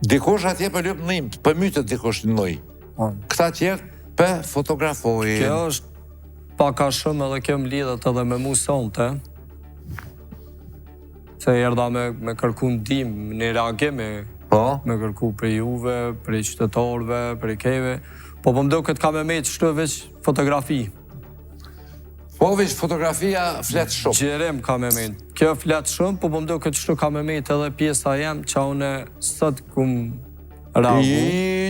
Dikush atje për ljupë nëjmë, për mytët dikush në nëj. Këta tjerë për fotografojnë. Kjo është paka shumë edhe kjo më lidhët edhe me mu sonte. Se erda me kërku ndim, në reagimi, me kërku për juve, për i qytetarve, për i keve. Po më do këtë ka me metë shtu veç fotografi. Po veç fotografia fletë shumë. Gjerem ka me metë. Kjo fletë shumë, po më do këtë shtu ka me metë edhe pjesa jem që une sot kumë ragu.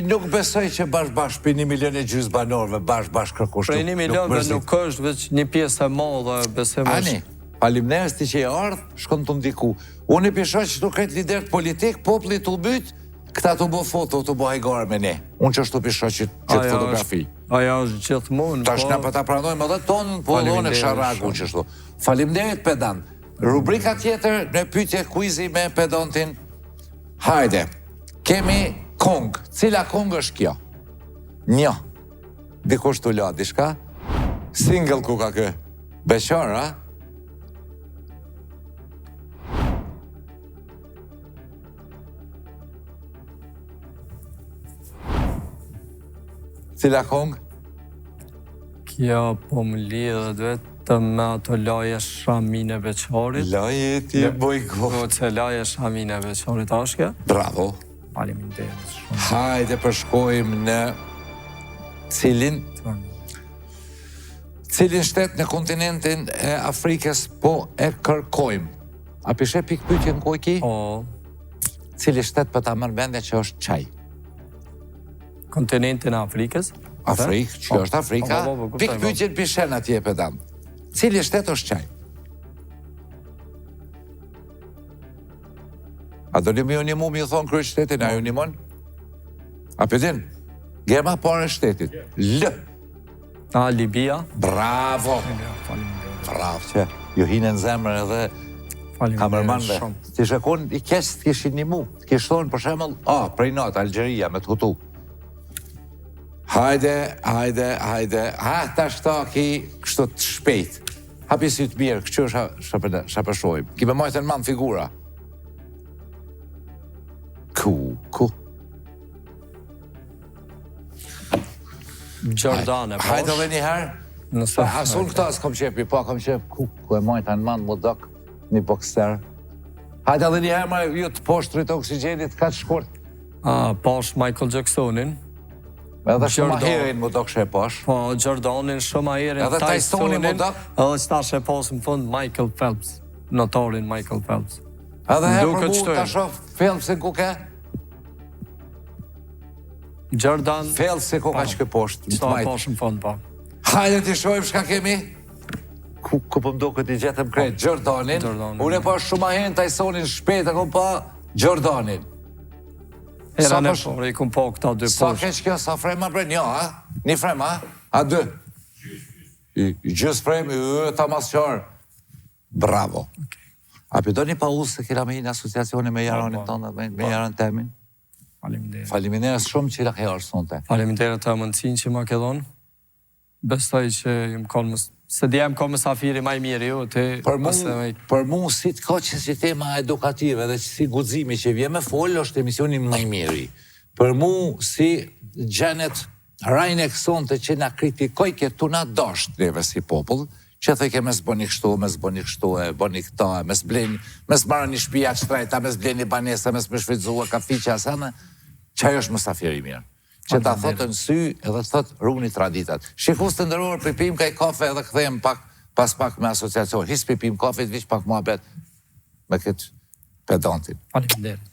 Nuk besoj që bashkë për 1,5 milion banorëve bashkë kërkushtu. Për 1 milionve nuk është veç një pjesë e madhe besem është. Ani, falimderes ti që i ardhë, shkon të ndiku. Unë i pisho që të këtë liderët politik, popli të bytë, këta të bo foto, të bo hajgare me ne. Unë që është të pisho që të fotografi. Aja është gjithë mund. Ta shna për ta pranojmë edhe tonën, po edhe në kësha ragu që shtu. Falimderit pedant. Rubrika tjetër në pyetje kuizi me pedantin. Hajde, kemi kong. Cila kong është kjo? Një. Dikush të la, dishka? Single ku ka kë? Beqar, a? Cila kong? Kjo po më lidhët vetë me ato laje Shamin e Beqarit. Laje ti e bojko. Po që laje Shamin e Beqarit ashke. Bravo. Faleminderit shumë. Hajde përshkojmë në cilin shtet në kontinentin e Afrikës po e kërkojmë. A pishe pikpytje në kojki? Po. Cili shtet për ta mërë bende që është qaj? Kontinentin e Afrikës? Afrikë, që është Afrika. Pikpytje në pishen atje pedam. Cili shtet është qaj? A do një ju një mu mi thonë kërë shtetin, a ju një mon? A pëdin? Gema pare shtetit. Lë. A, Libia? Bravo. Bravo, që ju hinë në zemrë edhe kamermanve. Ti shekon, i kesë të kishin një mu. Të kishë thonë, për shemëll, prej natë, Algjeria, me të hutu. Hajde. Ha, ta shta ki kështu të shpejt. Hapi si të mirë, kështu shapëshojmë. Ki me majtën manë figura. Ku? Gjordane, po. Hajde dhe njëherë. Asun këta s'kom qepi, po kom qep ku e majtën manë më dok një bokser. Hajde dhe njëherë, ma ju të poshtrit oksigenit, ka të shkurt. Pash Michael Jacksonin. Edhe shumë aherin më dok shë e pash. Po, Jordanin, shumë aherin, edhe Tysonin më dok. Edhe qëta shë e pas më fund Michael Phelps. Notorin Michael Phelps. Edhe he për mu të shof Phelpsin ku ke? Jordan... Phelpsin ku ka që ke posht. Qëta e pash më fund, po. Hajde t'i shojmë shka kemi? Ku për mdo këtë i gjetëm krejt? Jordanin. Unë e pash shumë aherin Tysonin shpejt e kom pa Jordanin. Era në forë, i kom po këta 2 Sa keq kjo, sa frema bre? Një, a? Një frema, a? A 2? Gjës fremi, ta mas qarë. Bravo. A për do një pauzë se kira me një asociacioni me jaronin tonë, me jaron temin? Faleminderit. Faleminderit shumë që la ke arë sonte. Faleminderit të mundësin që ma ke dhonë. Bestoj që jam konë se djem ka mësafiri maj mirë ju, për mu si të ka që si tema edukative dhe që si guximi që vje me folë, është emisioni maj mirë. Për mu si gjenet rajnë e kësonte që na kritikoj këtu na dasht neve si popull, që thëjke mes bëni kështu, mes bëni kështu, bëni këta, mes marë një shpia shtrejta, mes bleni banesa, mes me shfridzua kafiqa, asana, që ajo është mësafiri mirë. Që ta thotë në sy edhe të thotë rrugni traditat. Shifus të ndërorë, pipim ka i kafe edhe këthejmë pas pak me asociacion. His pipim kafe, të vishë pak muhabet me këtë pedantin. Faleminderit.